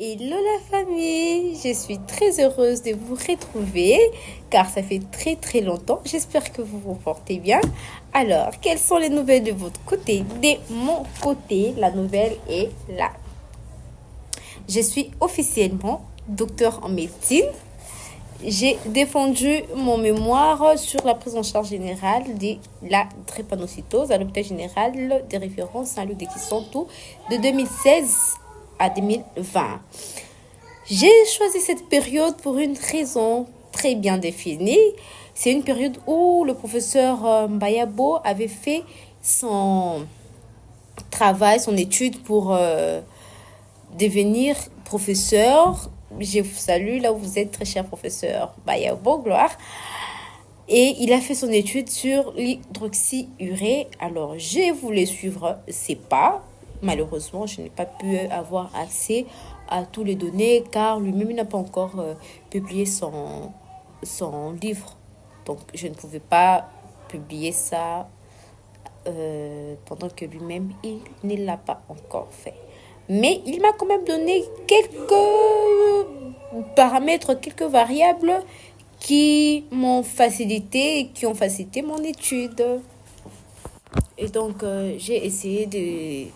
Hello la famille, je suis très heureuse de vous retrouver car ça fait très longtemps. J'espère que vous vous portez bien. Alors, quelles sont les nouvelles de votre côté? De mon côté, la nouvelle est là. Je suis officiellement docteur en médecine. J'ai défendu mon mémoire sur la prise en charge générale de la drépanocytose à l'hôpital général de référence Saint-Luc de Kisontou de 2016 à 2020. J'ai choisi cette période pour une raison très bien définie. C'est une période où le professeur Mbayabo avait fait son travail, son étude pour devenir professeur. Je vous salue là où vous êtes, très cher professeur Mbayabo, gloire. Et il a fait son étude sur l'hydroxyurée. Alors, j'ai voulu suivre ses pas. Malheureusement, je n'ai pas pu avoir accès à tous les données car lui-même n'a pas encore publié son livre. Donc, je ne pouvais pas publier ça pendant que lui-même, il ne l'a pas encore fait. Mais il m'a quand même donné quelques paramètres, quelques variables qui m'ont facilité et qui ont facilité mon étude. Et donc, j'ai essayé de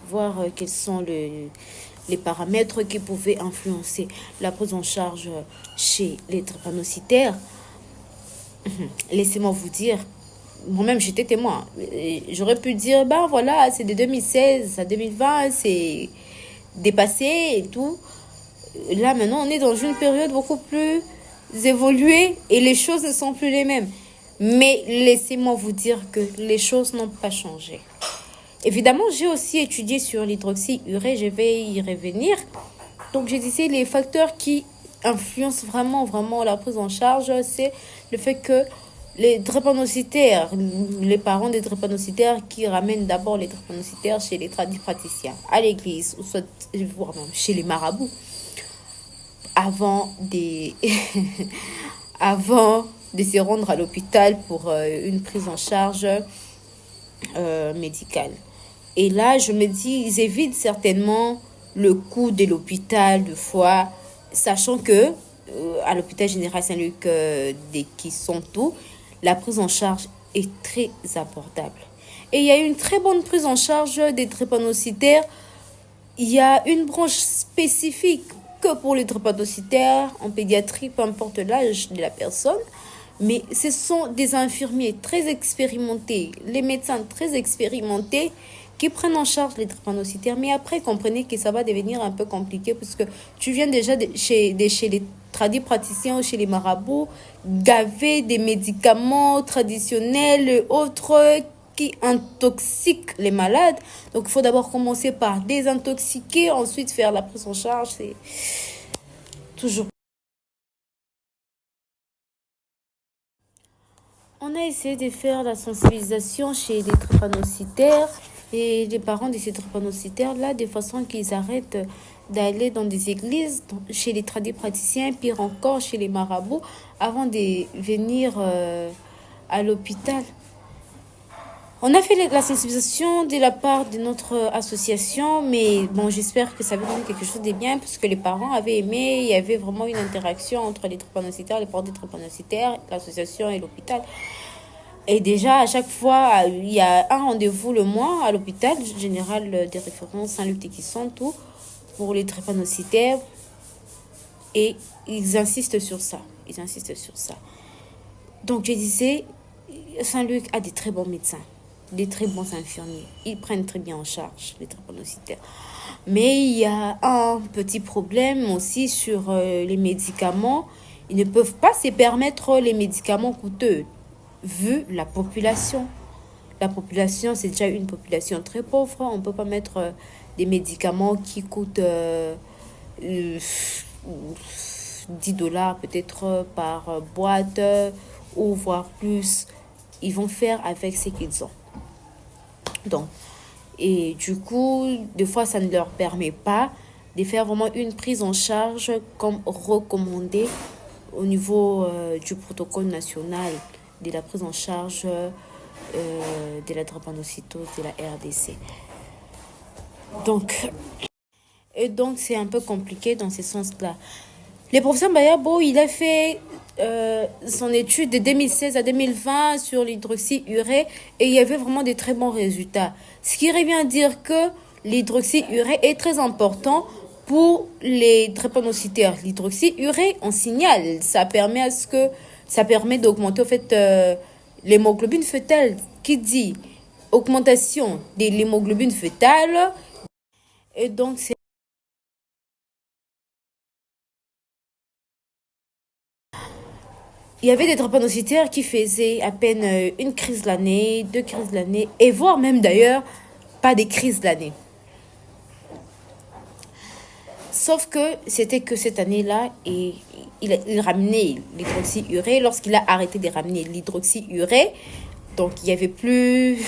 voir quels sont les paramètres qui pouvaient influencer la prise en charge chez les drépanocytaires. Laissez-moi vous dire, moi-même j'étais témoin. J'aurais pu dire, ben voilà, c'est de 2016 à 2020, c'est dépassé et tout. Là, maintenant, on est dans une période beaucoup plus évoluée et les choses ne sont plus les mêmes. Mais laissez-moi vous dire que les choses n'ont pas changé. Évidemment, j'ai aussi étudié sur l'hydroxyurée, je vais y revenir. Donc, je disais, les facteurs qui influencent vraiment la prise en charge, c'est le fait que les drépanocytaires, les parents des drépanocytaires qui ramènent d'abord les drépanocytaires chez les praticiens, à l'église, ou soit voire même chez les marabouts, avant avant de se rendre à l'hôpital pour une prise en charge médicale. Et là, je me dis, ils évitent certainement le coût de l'hôpital de fois, sachant que à l'hôpital général Saint-Luc de Kisontou, la prise en charge est très abordable. Et il y a une très bonne prise en charge des drépanocytaires. Il y a une branche spécifique que pour les drépanocytaires en pédiatrie, peu importe l'âge de la personne. Mais ce sont des infirmiers très expérimentés, les médecins très expérimentés qui prennent en charge les drépanocytaires. Mais après, comprenez que ça va devenir un peu compliqué parce que tu viens déjà chez les tradis praticiens ou chez les marabouts gaver des médicaments traditionnels et autres qui intoxiquent les malades. Donc, il faut d'abord commencer par désintoxiquer, ensuite faire la prise en charge. C'est toujours. On a essayé de faire la sensibilisation chez les drépanocytaires et les parents de ces drépanocytaires-là, de façon qu'ils arrêtent d'aller dans des églises, chez les praticiens, pire encore chez les marabouts, avant de venir à l'hôpital. On a fait la sensibilisation de la part de notre association, mais bon, j'espère que ça va donner quelque chose de bien, parce que les parents avaient aimé, il y avait vraiment une interaction entre les drépanocytaires, les parents des drépanocytaires, l'association et l'hôpital. Et déjà, à chaque fois, il y a un rendez-vous le mois à l'hôpital général des références Saint-Luc de Kisontou pour les drépanocytaires. Et ils insistent sur ça. Ils insistent sur ça. Donc, je disais, Saint-Luc a des très bons médecins, des très bons infirmiers. Ils prennent très bien en charge les drépanocytaires. Mais il y a un petit problème aussi sur les médicaments. Ils ne peuvent pas se permettre les médicaments coûteux, vu la population. La population, c'est déjà une population très pauvre. On ne peut pas mettre des médicaments qui coûtent 10 $ peut-être par boîte ou voire plus. Ils vont faire avec ce qu'ils ont. Donc, et du coup, des fois, ça ne leur permet pas de faire vraiment une prise en charge comme recommandé au niveau du protocole national de la prise en charge de la drépanocytose de la RDC. Donc, Et donc, c'est un peu compliqué dans ce sens-là. Le professeur Bayabo, il a fait son étude de 2016 à 2020 sur l'hydroxyurée et il y avait vraiment des très bons résultats. Ce qui revient à dire que l'hydroxyurée est très important pour les drépanocytaires. L'hydroxyurée, on signale, ça permet d'augmenter en fait l'hémoglobine fœtale qui dit augmentation de l'hémoglobine fœtale et donc c'est il y avait des drépanocytaires qui faisaient à peine une crise l'année, deux crises l'année, et voire même d'ailleurs pas des crises l'année. Sauf que c'était que cette année-là, et il ramenait l'hydroxyurée. Lorsqu'il a arrêté de ramener l'hydroxyurée, donc il n'y avait plus